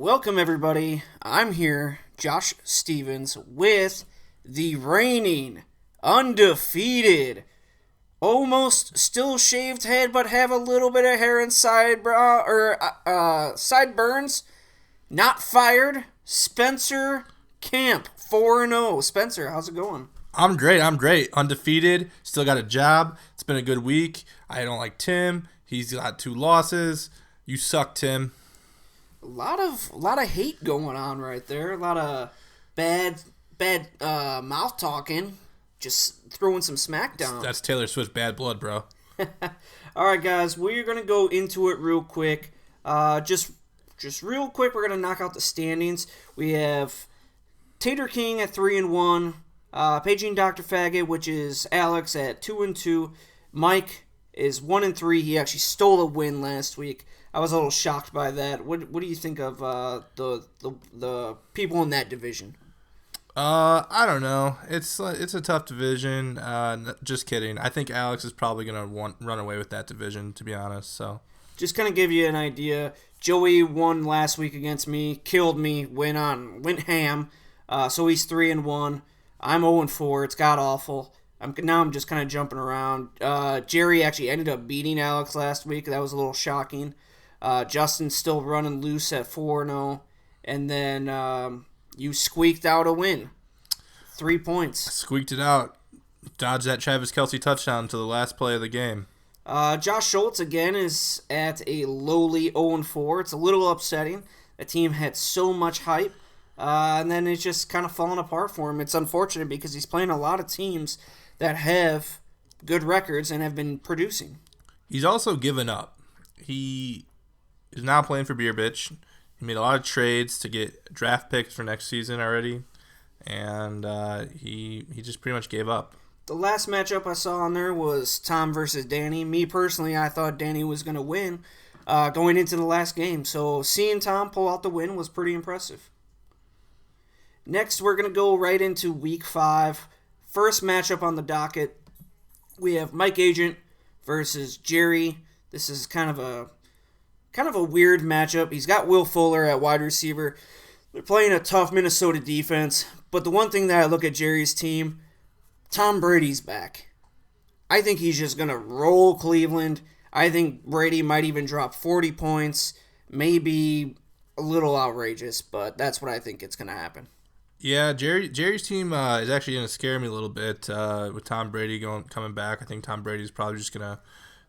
Welcome, everybody. I'm here, Josh Stevens, with the reigning, undefeated, almost still shaved head, but have a little bit of hair and sideburns. Not fired, Spencer Camp, 4-0. Spencer, how's it going? I'm great. Undefeated. Still got a job. It's been a good week. I don't like Tim. He's got 2 losses. You suck, Tim. A lot of hate going on right there. A lot of bad mouth talking. Just throwing some smackdown. That's Taylor Swift's bad blood, bro. All right, guys, we're gonna go into it real quick. Just real quick, we're gonna knock out the standings. We have Tater King at 3-1. Paging Dr. Faggot, which is Alex, at 2-2. Mike is 1-3. He actually stole a win last week. I was a little shocked by that. What do you think of the people in that division? I don't know. It's a tough division. Just kidding. I think Alex is probably gonna run away with that division, to be honest. So, just kind of give you an idea. Joey won last week against me, killed me, went ham. So he's 3-1. I'm 0-4. It's god awful. I'm just kind of jumping around. Jerry actually ended up beating Alex last week. That was a little shocking. Justin's still running loose at 4-0. And then you squeaked out a win. 3 points. Squeaked it out. Dodged that Travis Kelce touchdown to the last play of the game. Josh Schultz, again, is at a lowly 0-4. It's a little upsetting. The team had so much hype. And then it's just kind of falling apart for him. It's unfortunate because he's playing a lot of teams that have good records and have been producing. He's also given up. He is now playing for Beer Bitch. He made a lot of trades to get draft picks for next season already. And he just pretty much gave up. The last matchup I saw on there was Tom versus Danny. Me personally, I thought Danny was going to win going into the last game. So seeing Tom pull out the win was pretty impressive. Next, we're going to go right into Week 5. First matchup on the docket, we have Mike Agent versus Jerry. This is kind of a weird matchup. He's got Will Fuller at wide receiver. They're playing a tough Minnesota defense. But the one thing that I look at Jerry's team, Tom Brady's back. I think he's just going to roll Cleveland. I think Brady might even drop 40 points. Maybe a little outrageous, but that's what I think it's going to happen. Yeah, Jerry's team is actually going to scare me a little bit with Tom Brady coming back. I think Tom Brady's probably just going to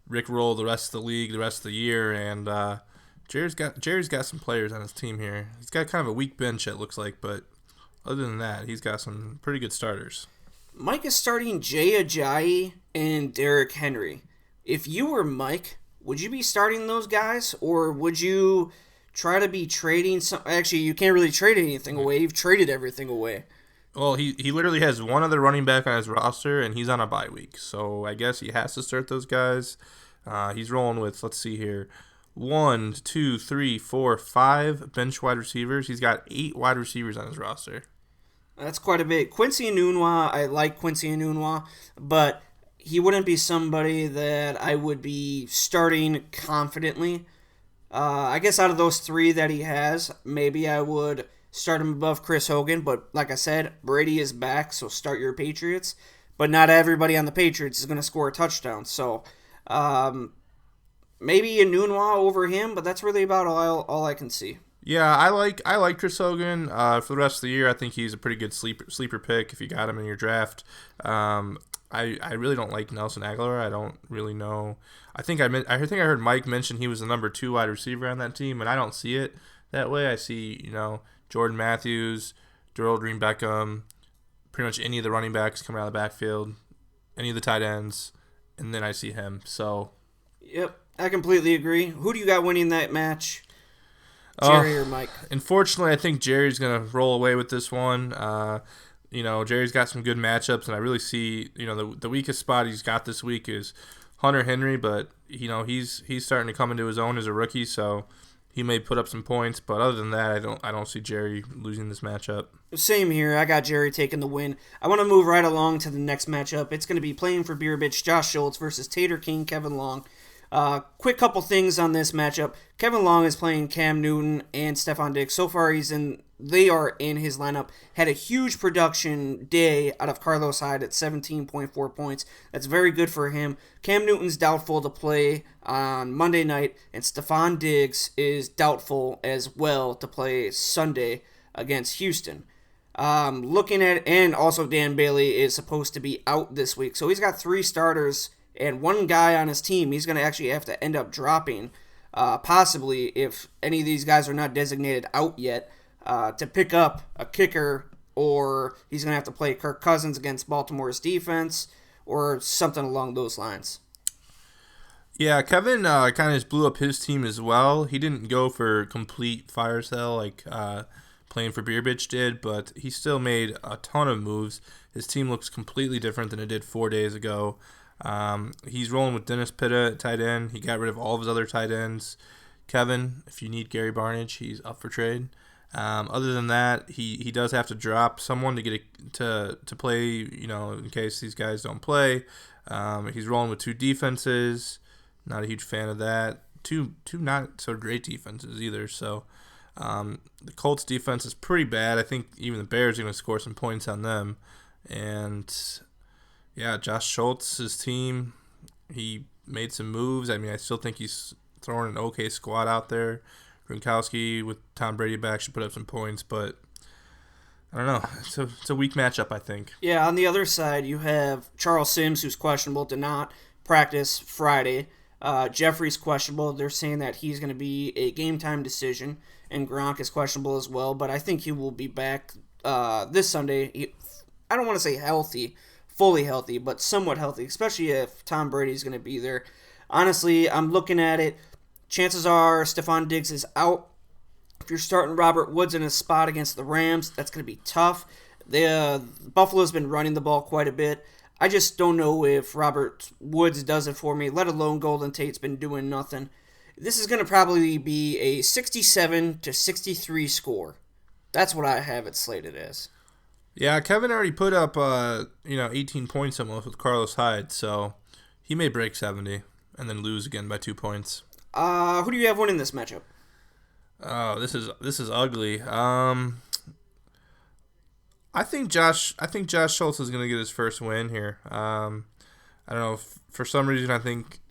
rickroll the rest of the league the rest of the year, and Jerry's got some players on his team here. He's got kind of a weak bench, it looks like, but other than that, he's got some pretty good starters. Mike is starting Jay Ajayi and Derrick Henry. If you were Mike, would you be starting those guys, or would you try to be trading some? Actually, you can't really trade anything away. You've traded everything away. Well, he literally has one other running back on his roster, and he's on a bye week. So I guess he has to start those guys. He's rolling with, let's see here, 1, 2, 3, 4, 5 bench wide receivers. He's got 8 wide receivers on his roster. That's quite a bit. Quincy Enunwa, I like Quincy Enunwa, but he wouldn't be somebody that I would be starting confidently. I guess out of those 3 that he has, maybe I would start him above Chris Hogan. But like I said, Brady is back, so start your Patriots. But not everybody on the Patriots is going to score a touchdown. So maybe Enunwa over him, but that's really about all I can see. Yeah, I like Chris Hogan. For the rest of the year, I think he's a pretty good sleeper pick if you got him in your draft. I really don't like Nelson Aguilar. I don't really know. I think I heard Mike mention he was the number 2 wide receiver on that team, and I don't see it that way. I see, Jordan Matthews, Darrell Green Beckham, pretty much any of the running backs coming out of the backfield, any of the tight ends, and then I see him. So, yep, I completely agree. Who do you got winning that match? Jerry or Mike? Unfortunately, I think Jerry's going to roll away with this one. Jerry's got some good matchups, and I really see, the weakest spot he's got this week is Hunter Henry, but, he's starting to come into his own as a rookie, so he may put up some points, but other than that, I don't see Jerry losing this matchup. Same here. I got Jerry taking the win. I want to move right along to the next matchup. It's going to be playing for Beer Bitch Josh Schultz versus Tater King Kevin Long. Quick couple things on this matchup. Kevin Long is playing Cam Newton and Stephon Diggs. So far, they are in his lineup. Had a huge production day out of Carlos Hyde at 17.4 points. That's very good for him. Cam Newton's doubtful to play on Monday night, and Stephon Diggs is doubtful as well to play Sunday against Houston. Looking at, and also Dan Bailey is supposed to be out this week. So he's got 3 starters and 1 guy on his team he's going to actually have to end up dropping, possibly if any of these guys are not designated out yet, to pick up a kicker, or he's going to have to play Kirk Cousins against Baltimore's defense, or something along those lines. Yeah, Kevin kind of just blew up his team as well. He didn't go for complete fire sale like playing for Beer Bitch did, but he still made a ton of moves. His team looks completely different than it did 4 days ago. He's rolling with Dennis Pitta at tight end. He got rid of all of his other tight ends. Kevin, if you need Gary Barnidge, he's up for trade. Other than that, he does have to drop someone to get to play, in case these guys don't play. He's rolling with 2 defenses. Not a huge fan of that. Two not so great defenses either. So the Colts defense is pretty bad. I think even the Bears are going to score some points on them. And yeah, Josh Schultz's team, he made some moves. I mean, I still think he's throwing an okay squad out there. Gronkowski with Tom Brady back should put up some points, but I don't know. It's a weak matchup, I think. Yeah, on the other side, you have Charles Sims, who's questionable, did not practice Friday. Jeffrey's questionable. They're saying that he's going to be a game-time decision, and Gronk is questionable as well, but I think he will be back this Sunday. I don't want to say healthy, fully healthy, but somewhat healthy, especially if Tom Brady's going to be there. Honestly, I'm looking at it. Chances are Stephon Diggs is out. If you're starting Robert Woods in a spot against the Rams, that's going to be tough. Buffalo's been running the ball quite a bit. I just don't know if Robert Woods does it for me, let alone Golden Tate's been doing nothing. This is going to probably be a 67-63 score. That's what I have it slated as. Yeah, Kevin already put up 18 points almost with Carlos Hyde, so he may break 70 and then lose again by 2 points. Who do you have winning this matchup? Oh, this is ugly. I think Josh Schultz is going to get his first win here. I don't know. For some reason, I think.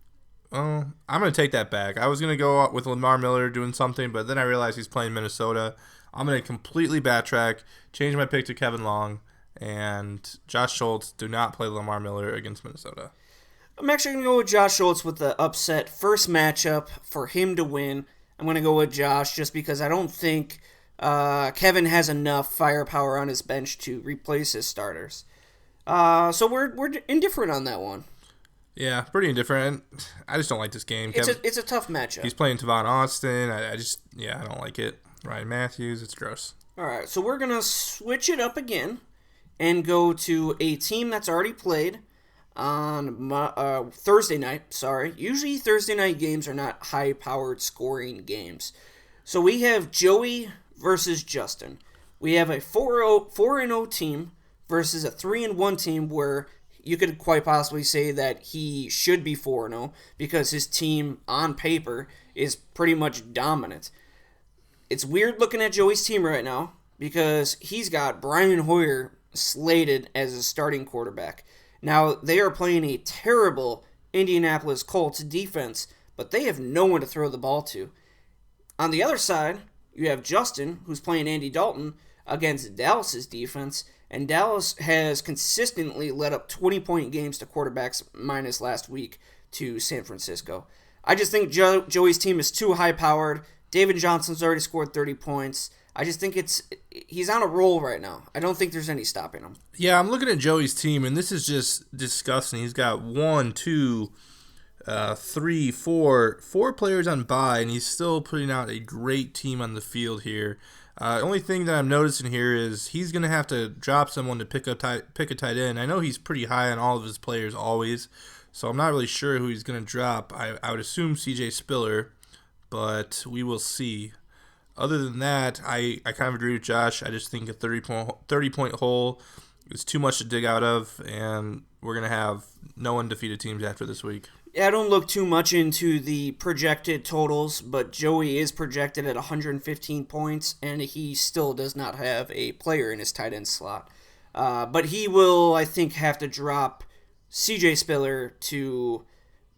Oh, I'm going to take that back. I was going to go out with Lamar Miller doing something, but then I realized he's playing Minnesota. I'm going to completely backtrack, change my pick to Kevin Long, and Josh Schultz. Do not play Lamar Miller against Minnesota. I'm actually going to go with Josh Schultz with the upset first matchup for him to win. I'm going to go with Josh just because I don't think Kevin has enough firepower on his bench to replace his starters. So we're indifferent on that one. Yeah, pretty indifferent. I just don't like this game. It's a tough matchup. He's playing Tavon Austin. I don't like it. Ryan Matthews, it's gross. All right, so we're going to switch it up again and go to a team that's already played on Thursday night. Usually Thursday night games are not high-powered scoring games. So we have Joey versus Justin. We have a 4-0 team versus a 3-1 team where you could quite possibly say that he should be 4-0 because his team on paper is pretty much dominant. It's weird looking at Joey's team right now because he's got Brian Hoyer slated as a starting quarterback. Now, they are playing a terrible Indianapolis Colts defense, but they have no one to throw the ball to. On the other side, you have Justin, who's playing Andy Dalton, against Dallas's defense, and Dallas has consistently led up 20-point games to quarterbacks minus last week to San Francisco. I just think Joey's team is too high-powered. David Johnson's already scored 30 points. I just think he's on a roll right now. I don't think there's any stopping him. Yeah, I'm looking at Joey's team, and this is just disgusting. He's got 4 players on bye, and he's still putting out a great team on the field here. Only thing that I'm noticing here is he's going to have to drop someone to pick a tight end. I know he's pretty high on all of his players always, so I'm not really sure who he's going to drop. I would assume C.J. Spiller, but we will see. Other than that, I kind of agree with Josh. I just think a 30-point hole is too much to dig out of, and we're going to have no undefeated teams after this week. I don't look too much into the projected totals, but Joey is projected at 115 points, and he still does not have a player in his tight end slot. But he will, I think, have to drop CJ Spiller to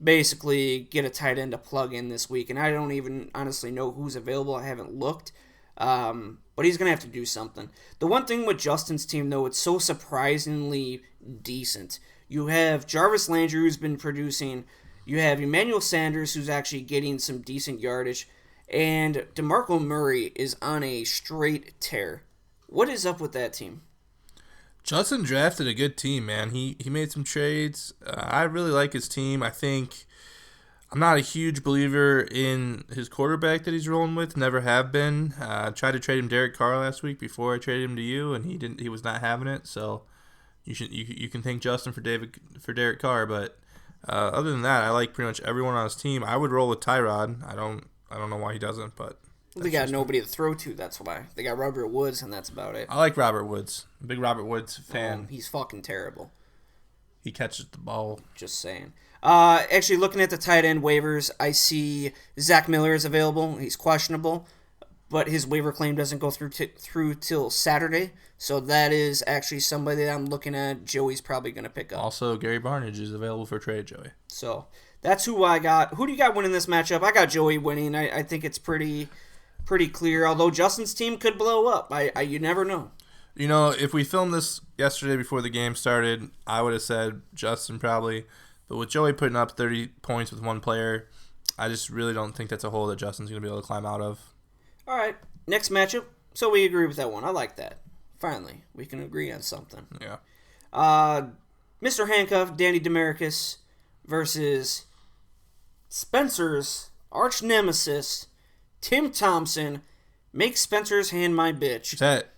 basically get a tight end to plug in this week, and I don't even honestly know who's available. I haven't looked. But he's going to have to do something. The one thing with Justin's team, though, it's so surprisingly decent. You have Jarvis Landry, who's been producing. You have Emmanuel Sanders, who's actually getting some decent yardage. And DeMarco Murray is on a straight tear. What is up with that team? Justin drafted a good team, man. He made some trades. I really like his team. I'm not a huge believer in his quarterback that he's rolling with. Never have been. Tried to trade him Derek Carr last week before I traded him to you, and he didn't. He was not having it. So you can thank Justin for Derek Carr. But other than that, I like pretty much everyone on his team. I would roll with Tyrod. I don't know why he doesn't, but they got nobody to throw to. That's why they got Robert Woods, and that's about it. I like Robert Woods. I'm a big Robert Woods fan. He's fucking terrible. He catches the ball. Just saying. Actually, looking at the tight end waivers, I see Zach Miller is available. He's questionable, but his waiver claim doesn't go through till Saturday. So that is actually somebody that I'm looking at. Joey's probably going to pick up. Also, Gary Barnidge is available for trade, Joey. So that's who I got. Who do you got winning this matchup? I got Joey winning. I think it's pretty clear. Although Justin's team could blow up. You never know. You know, if we filmed this yesterday before the game started, I would have said Justin probably. But with Joey putting up 30 points with one player, I just really don't think that's a hole that Justin's going to be able to climb out of. All right, next matchup. So we agree with that one. I like that. Finally, we can agree on something. Yeah. Mr. Handcuff, Danny Demarcus versus Spencer's arch nemesis, Tim Thompson. Make Spencer's hand my bitch.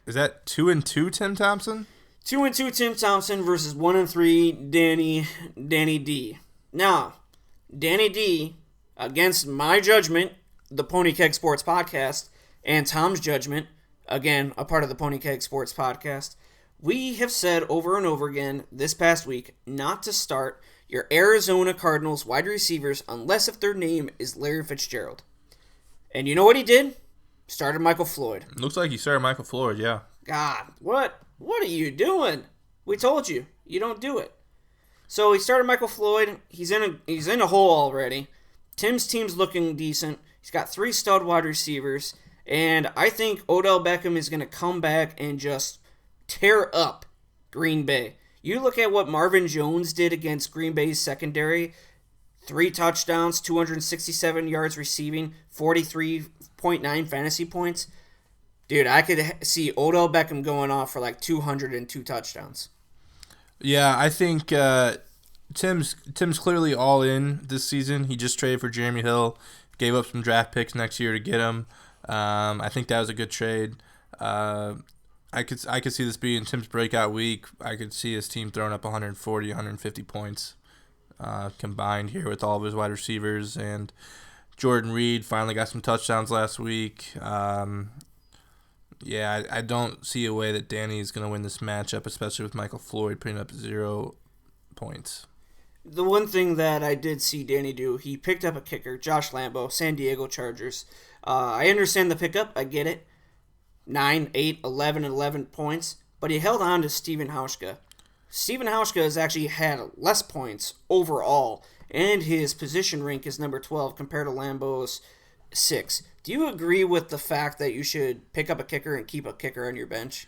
Is that 2-2 Tim Thompson? 2-2 Tim Thompson versus 1-3 Danny D. Now, Danny D, against my judgment, the Pony Keg Sports Podcast, and Tom's judgment, again, a part of the Pony Keg Sports Podcast, we have said over and over again this past week not to start your Arizona Cardinals wide receivers unless if their name is Larry Fitzgerald. And you know what he did? Started Michael Floyd. Looks like he started Michael Floyd, yeah. God, what are you doing? We told you don't do it. So he started Michael Floyd. He's in a hole already. Tim's team's looking decent. He's got 3 stud wide receivers, and I think Odell Beckham is going to come back and just tear up Green Bay. You look at what Marvin Jones did against Green Bay's secondary. 3 touchdowns, 267 yards receiving, 43.9 fantasy points. Dude, I could see Odell Beckham going off for like 202 touchdowns. Yeah, I think Tim's clearly all in this season. He just traded for Jeremy Hill, gave up some draft picks next year to get him. I think that was a good trade. I could see this being Tim's breakout week. I could see his team throwing up 140, 150 points combined here with all of his wide receivers. And Jordan Reed finally got some touchdowns last week. Yeah, I don't see a way that Danny is going to win this matchup, especially with Michael Floyd putting up 0 points. The one thing that I did see Danny do, he picked up a kicker, Josh Lambo, San Diego Chargers. I understand the pickup. I get it. 9, 8, 11, and 11 points. But he held on to Steven Hauschka. Steven Hauschka has actually had less points overall, and his position rank is number 12 compared to Lambo's 6. Do you agree with the fact that you should pick up a kicker and keep a kicker on your bench?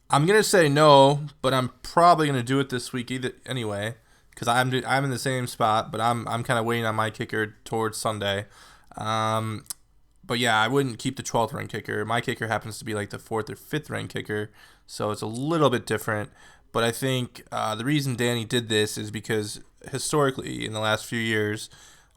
I'm going to say no, but I'm probably going to do it this week anyway, because I'm in the same spot, but I'm kind of waiting on my kicker towards Sunday. But yeah, I wouldn't keep the 12th ranked kicker. My kicker happens to be like the 4th or 5th ranked kicker, so it's a little bit different. But I think the reason Danny did this is because historically in the last few years,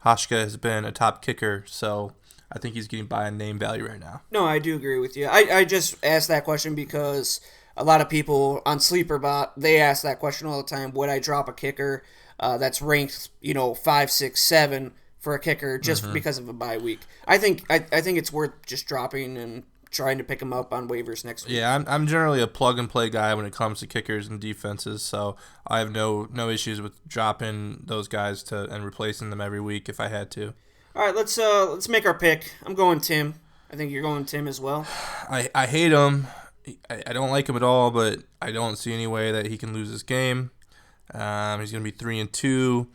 Hauschka has been a top kicker, so I think he's getting by on name value right now. No, I do agree with you. I just asked that question because a lot of people on SleeperBot, they ask that question all the time. Would I drop a kicker that's ranked, 5, 6, 7 for a kicker just because of a bye week? I think it's worth just dropping and trying to pick him up on waivers next week. Yeah, I'm generally a plug-and-play guy when it comes to kickers and defenses, so I have no issues with dropping those guys and replacing them every week if I had to. All right, let's make our pick. I'm going Tim. I think you're going Tim as well. I hate him. I don't like him at all, but I don't see any way that he can lose this game. He's going to be 3-2.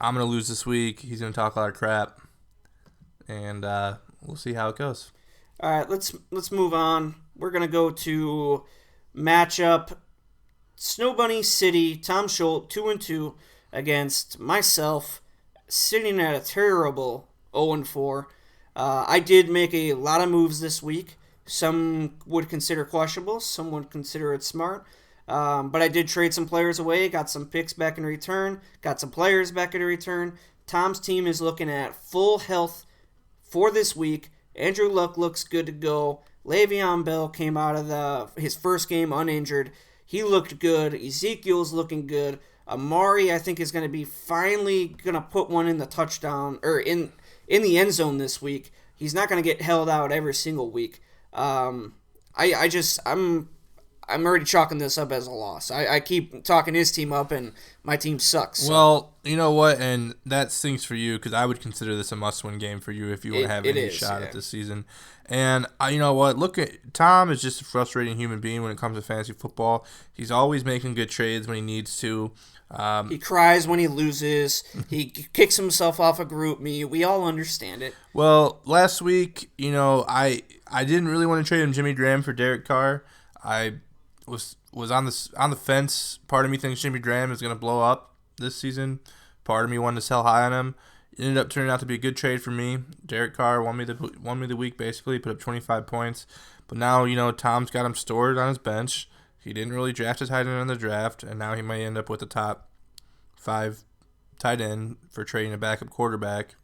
I'm going to lose this week. He's going to talk a lot of crap, and we'll see how it goes. All right, let's move on. We're going to go to matchup Snow Bunny City, Tom Schultz, 2-2 against myself, sitting at a terrible 0-4. I did make a lot of moves this week. Some would consider questionable. Some would consider it smart. But I did trade some players away. Got some picks back in return. Got some players back in return. Tom's team is looking at full health for this week. Andrew Luck looks good to go. Le'Veon Bell came out of his first game uninjured. He looked good. Ezekiel's looking good. Amari, I think, is going to be finally going to put one in the touchdown or in the end zone this week. He's not going to get held out every single week. I'm already chalking this up as a loss. I keep talking his team up, and my team sucks. So. Well, you know what, and that stinks for you because I would consider this a must-win game for you if you want to have any shot at this season. And you know what? Look at Tom is just a frustrating human being when it comes to fantasy football. He's always making good trades when he needs to. He cries when he loses. He kicks himself off a group me. We all understand it. Well, last week, you know, I didn't really want to trade him Jimmy Graham for Derek Carr. I was on the fence. Part of me thinks Jimmy Graham is going to blow up this season. Part of me wanted to sell high on him. It ended up turning out to be a good trade for me. Derek Carr won me the week basically. Put up 25 points. But now, you know, Tom's got him stored on his bench. He didn't really draft his tight end in the draft, and now he might end up with the top 5 tight end for trading a backup quarterback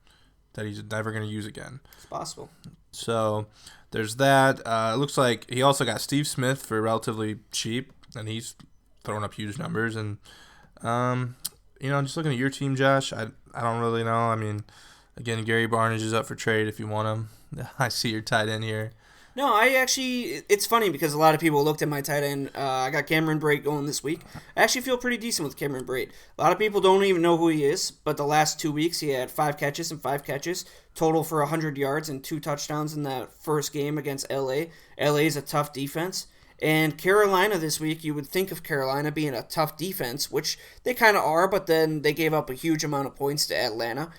that he's never going to use again. It's possible. So there's that. It looks like he also got Steve Smith for relatively cheap, and he's throwing up huge numbers. And, you know, just looking at your team, Josh, I don't really know. I mean, again, Gary Barnidge is up for trade if you want him. I see your tight end here. No, it's funny because a lot of people looked at my tight end. I got Cameron Brate going this week. I actually feel pretty decent with Cameron Brate. A lot of people don't even know who he is, but the last 2 weeks he had 5 catches, total for 100 yards and 2 touchdowns in that first game against LA. LA is a tough defense. And Carolina this week, you would think of Carolina being a tough defense, which they kind of are, but then they gave up a huge amount of points to Atlanta.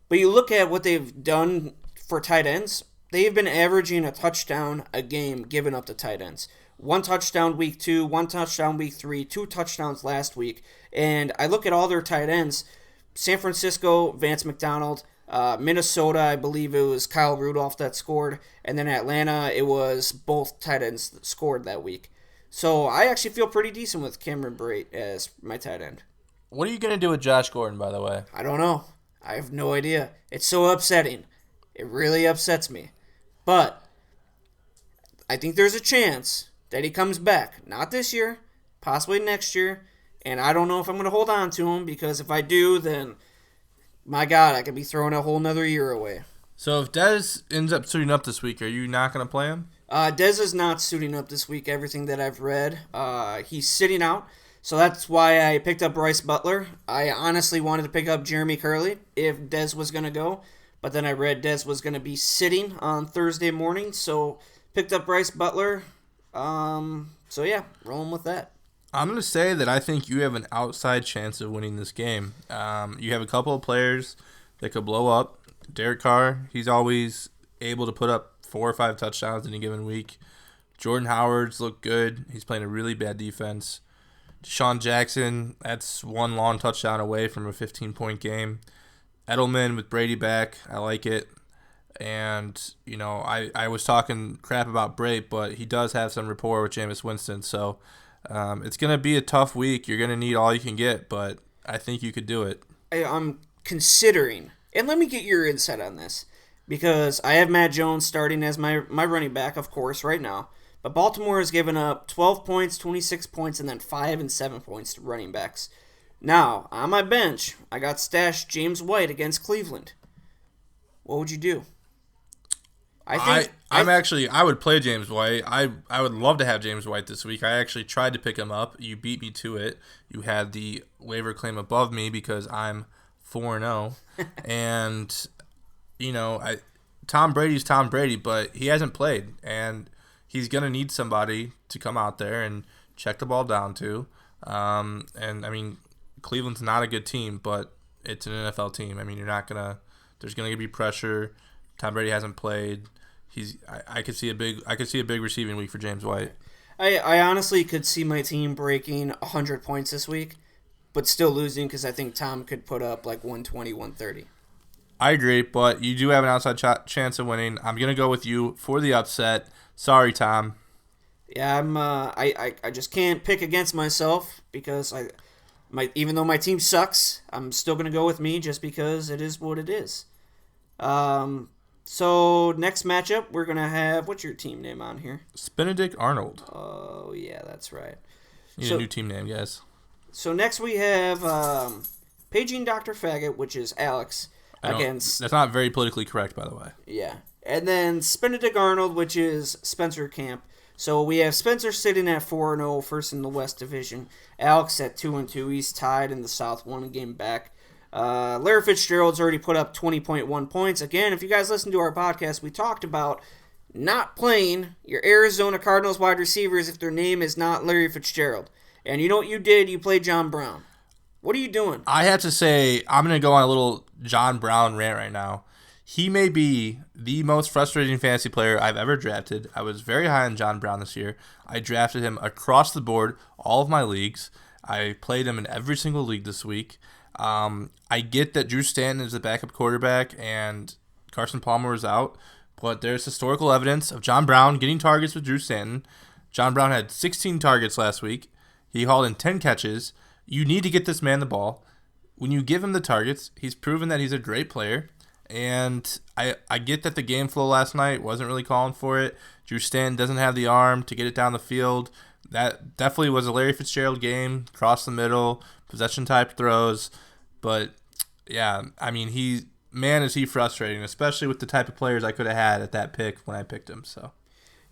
But you look at what they've done for tight ends, they've been averaging a touchdown a game given up to tight ends. 1 touchdown week 2, 1 touchdown week 3, 2 touchdowns last week. And I look at all their tight ends. San Francisco, Vance McDonald. Minnesota, I believe it was Kyle Rudolph that scored. And then Atlanta, it was both tight ends that scored that week. So I actually feel pretty decent with Cameron Brate as my tight end. What are you going to do with Josh Gordon, by the way? I don't know. I have no idea. It's so upsetting. It really upsets me. But I think there's a chance that he comes back. Not this year, possibly next year. And I don't know if I'm going to hold on to him because if I do, then, my God, I could be throwing a whole nother year away. So if Dez ends up suiting up this week, are you not going to play him? Dez is not suiting up this week, everything that I've read. He's sitting out. So that's why I picked up Bryce Butler. I honestly wanted to pick up Jeremy Curley if Dez was going to go. But then I read Dez was going to be sitting on Thursday morning, so picked up Bryce Butler. So yeah, rolling with that. I'm going to say that I think you have an outside chance of winning this game. You have a couple of players that could blow up. Derek Carr, he's always able to put up 4 or 5 touchdowns in a given week. Jordan Howard's looked good. He's playing a really bad defense. Deshaun Jackson, that's 1 long touchdown away from a 15-point game. Edelman with Brady back, I like it. And, you know, I was talking crap about Brate, but he does have some rapport with Jameis Winston. So it's going to be a tough week. You're going to need all you can get, but I think you could do it. I'm considering, and let me get your insight on this, because I have Matt Jones starting as my running back, of course, right now. But Baltimore has given up 12 points, 26 points, and then 5 and 7 points to running backs. Now, on my bench, I got stashed James White against Cleveland. What would you do? I would play James White. I would love to have James White this week. I actually tried to pick him up. You beat me to it. You had the waiver claim above me because I'm 4-0. And, Tom Brady's Tom Brady, but he hasn't played. And he's going to need somebody to come out there and check the ball down to. Cleveland's not a good team, but it's an NFL team. There's going to be pressure. Tom Brady hasn't played. I could see a big receiving week for James White. I honestly could see my team breaking 100 points this week, but still losing because I think Tom could put up like 120, 130. I agree, but you do have an outside chance of winning. I'm gonna go with you for the upset. Sorry, Tom. Yeah, I just can't pick against myself because even though my team sucks, I'm still gonna go with me just because it is what it is. So next matchup, we're gonna have, what's your team name on here? Benedict Arnold. Oh yeah, that's right. Need a new team name, guys. So next we have Paging Dr. Faggot, which is Alex, against. That's not very politically correct, by the way. Yeah, and then Benedict Arnold, which is Spencer Camp. So we have Spencer sitting at 4-0, first in the West Division. Alex at 2-2. He's tied in the South, one game back. Larry Fitzgerald's already put up 20.1 points. Again, if you guys listen to our podcast, we talked about not playing your Arizona Cardinals wide receivers if their name is not Larry Fitzgerald. And you know what you did? You played John Brown. What are you doing? I have to say, I'm going to go on a little John Brown rant right now. He may be the most frustrating fantasy player I've ever drafted. I was very high on John Brown this year. I drafted him across the board, all of my leagues. I played him in every single league this week. I get that Drew Stanton is the backup quarterback and Carson Palmer is out, but there's historical evidence of John Brown getting targets with Drew Stanton. John Brown had 16 targets last week. He hauled in 10 catches. You need to get this man the ball. When you give him the targets, he's proven that he's a great player. And I get that the game flow last night wasn't really calling for it. Drew Stanton doesn't have the arm to get it down the field. That definitely was a Larry Fitzgerald game, across the middle, possession-type throws. But, yeah, is he frustrating, especially with the type of players I could have had at that pick when I picked him. So.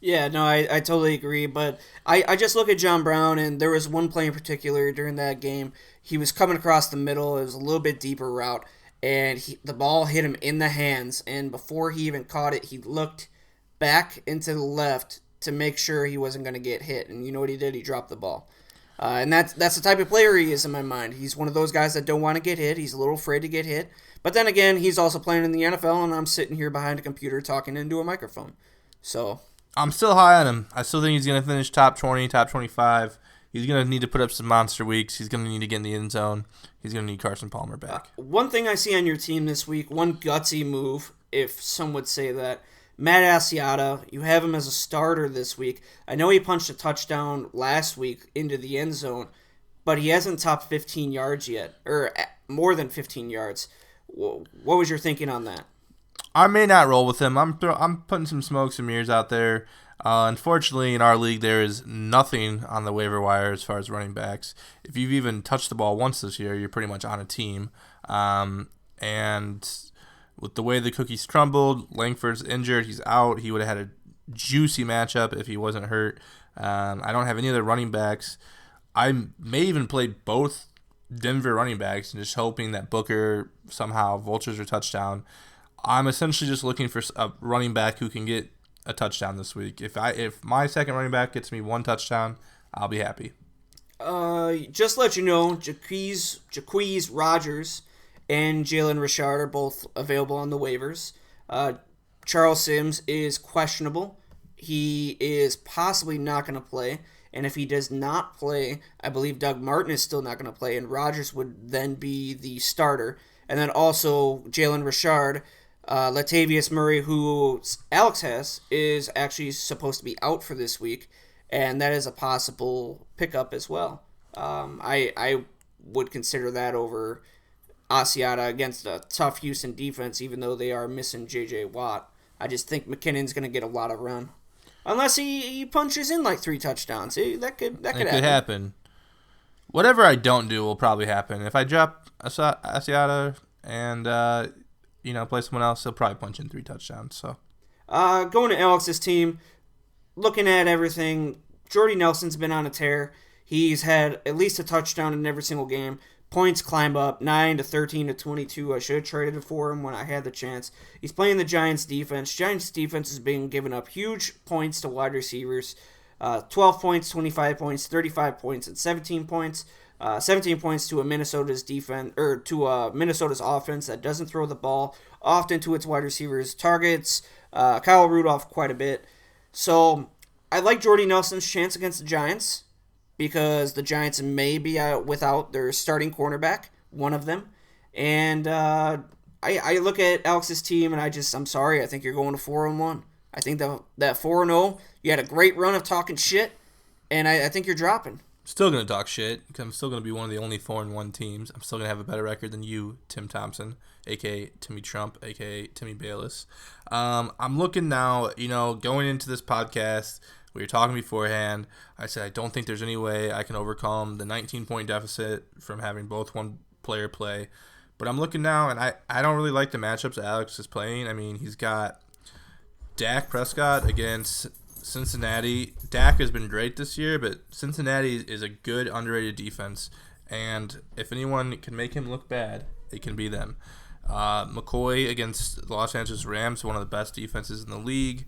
Yeah, no, I totally agree. But I just look at John Brown, and there was one play in particular during that game. He was coming across the middle. It was a little bit deeper route. And the ball hit him in the hands, and before he even caught it, he looked back into the left to make sure he wasn't going to get hit. And you know what he did? He dropped the ball. And that's the type of player he is in my mind. He's one of those guys that don't want to get hit. He's a little afraid to get hit. But then again, he's also playing in the NFL, and I'm sitting here behind a computer talking into a microphone. So I'm still high on him. I still think he's going to finish top 20, top 25. He's going to need to put up some monster weeks. He's going to need to get in the end zone. He's going to need Carson Palmer back. One thing I see on your team this week, one gutsy move, if some would say that, Matt Asiata, you have him as a starter this week. I know he punched a touchdown last week into the end zone, but he hasn't topped 15 yards yet, or more than 15 yards. What was your thinking on that? I may not roll with him. I'm putting some smokes and mirrors out there. Unfortunately, in our league, there is nothing on the waiver wire as far as running backs. If you've even touched the ball once this year, you're pretty much on a team. And with the way the cookies crumbled, Langford's injured. He's out. He would have had a juicy matchup if he wasn't hurt. I don't have any other running backs. I may even play both Denver running backs and just hoping that Booker somehow vultures a touchdown. I'm essentially just looking for a running back who can get a touchdown this week. If my second running back gets me one touchdown, I'll be happy. Just to let you know, Jaquez Rogers and Jalen Richard are both available on the waivers. Charles Sims is questionable. He is possibly not going to play. And if he does not play, I believe Doug Martin is still not going to play, and Rogers would then be the starter. And then also Jalen Richard, Latavius Murray, who Alex has, is actually supposed to be out for this week, and that is a possible pickup as well. I would consider that over Asiata against a tough Houston defense, even though they are missing J.J. Watt. I just think McKinnon's going to get a lot of run. Unless he punches in like 3 touchdowns. That could happen. Whatever I don't do will probably happen. If I drop Asiata and play someone else, he'll probably punch in 3 touchdowns. So Going to Alex's team, looking at everything, Jordy Nelson's been on a tear. He's had at least a touchdown in every single game. Points climb up 9 to 13 to 22. I should have traded it for him when I had the chance. He's playing the Giants defense. Giants defense has been giving up huge points to wide receivers. 12 points, 25 points, 35 points, and 17 points. 17 points to a Minnesota's defense or to a Minnesota's offense that doesn't throw the ball often to its wide receivers. Targets Kyle Rudolph quite a bit. So I like Jordy Nelson's chance against the Giants because the Giants may be without their starting cornerback, one of them. And I look at Alex's team and I'm sorry, I think you're going to 4-1. I think that 4-0, you had a great run of talking shit, and I think you're dropping. Still going to talk shit because I'm still going to be one of the only 4-1 teams. I'm still going to have a better record than you, Tim Thompson, a.k.a. Timmy Trump, a.k.a. Timmy Bayless. I'm looking now, going into this podcast, we were talking beforehand, I said I don't think there's any way I can overcome the 19-point deficit from having both one player play. But I'm looking now, and I don't really like the matchups Alex is playing. I mean, he's got Dak Prescott against Cincinnati. Dak has been great this year, but Cincinnati is a good, underrated defense. And if anyone can make him look bad, it can be them. McCoy against the Los Angeles Rams, one of the best defenses in the league.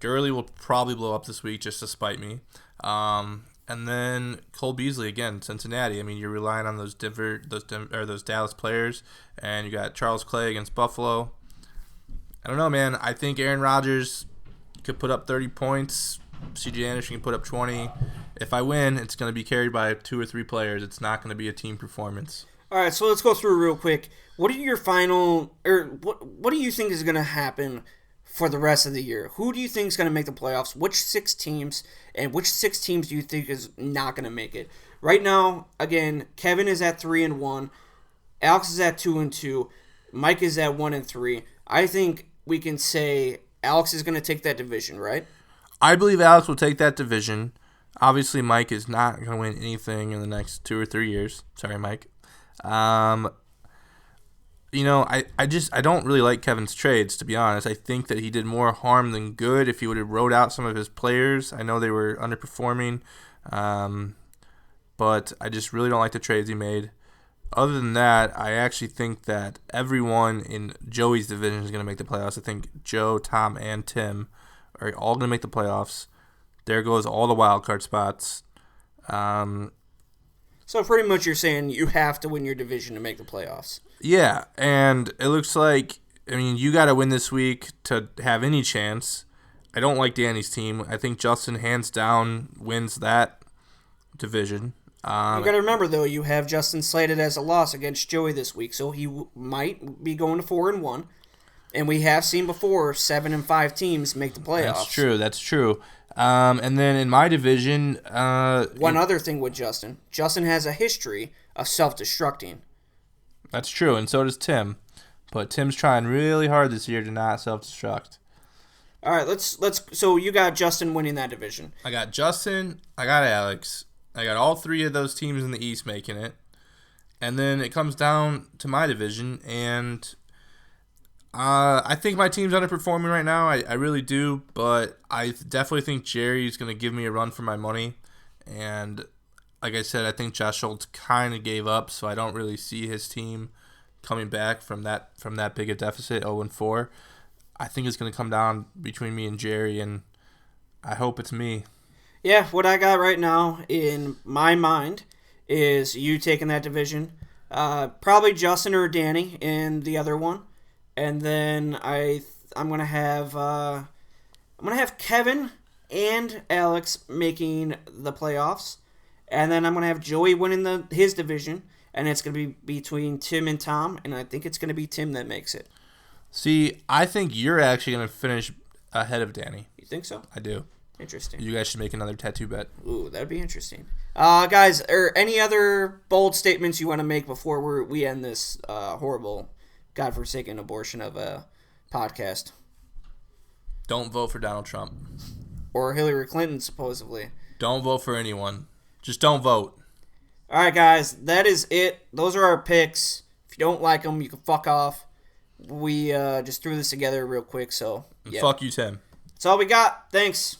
Gurley will probably blow up this week just to spite me. And then Cole Beasley again, Cincinnati. I mean, you're relying on those Dallas players, and you got Charles Clay against Buffalo. I don't know, man. I think Aaron Rodgers could put up 30 points. C.J. Anderson can put up 20. If I win, it's going to be carried by 2 or 3 players. It's not going to be a team performance. All right, so let's go through real quick. What are your what do you think is going to happen for the rest of the year? Who do you think is going to make the playoffs? Which 6 teams, and which 6 teams do you think is not going to make it? Right now, again, Kevin is at 3-1. Alex is at 2-2. Mike is at 1-3. I think we can say Alex is going to take that division, right? I believe Alex will take that division. Obviously, Mike is not going to win anything in the next 2 or 3 years. Sorry, Mike. I don't really like Kevin's trades, to be honest. I think that he did more harm than good if he would have wrote out some of his players. I know they were underperforming, but I just really don't like the trades he made. Other than that, I actually think that everyone in Joey's division is going to make the playoffs. I think Joe, Tom, and Tim are all going to make the playoffs. There goes all the wild card spots. So pretty much you're saying you have to win your division to make the playoffs. Yeah, and it looks like, you got to win this week to have any chance. I don't like Danny's team. I think Justin, hands down, wins that division. You got to remember, though, you have Justin slated as a loss against Joey this week, so he might be going to 4-1. And we have seen before 7 and 5 teams make the playoffs. That's true. And then in my division, one other thing with Justin has a history of self-destructing. That's true, and so does Tim. But Tim's trying really hard this year to not self-destruct. All right, let's. So you got Justin winning that division. I got Justin. I got Alex. I got all 3 of those teams in the East making it. And then it comes down to my division, and I think my team's underperforming right now. I really do, but I definitely think Jerry's going to give me a run for my money. And like I said, I think Josh Schultz kind of gave up, so I don't really see his team coming back from that big a deficit, 0-4. I think it's going to come down between me and Jerry, and I hope it's me. Yeah, what I got right now in my mind is you taking that division. Probably Justin or Danny in the other one. And then I'm gonna have Kevin and Alex making the playoffs, and then I'm gonna have Joey winning his division, and it's gonna be between Tim and Tom, and I think it's gonna be Tim that makes it. See, I think you're actually gonna finish ahead of Danny. You think so? I do. Interesting. You guys should make another tattoo bet. Ooh, that'd be interesting. Guys, any other bold statements you want to make before we end this horrible, godforsaken abortion of a podcast? Don't vote for Donald Trump. Or Hillary Clinton, supposedly. Don't vote for anyone. Just don't vote. All right, guys, that is it. Those are our picks. If you don't like them, you can fuck off. we just threw this together real quick. So, yeah. Fuck you, Tim. That's all we got. Thanks.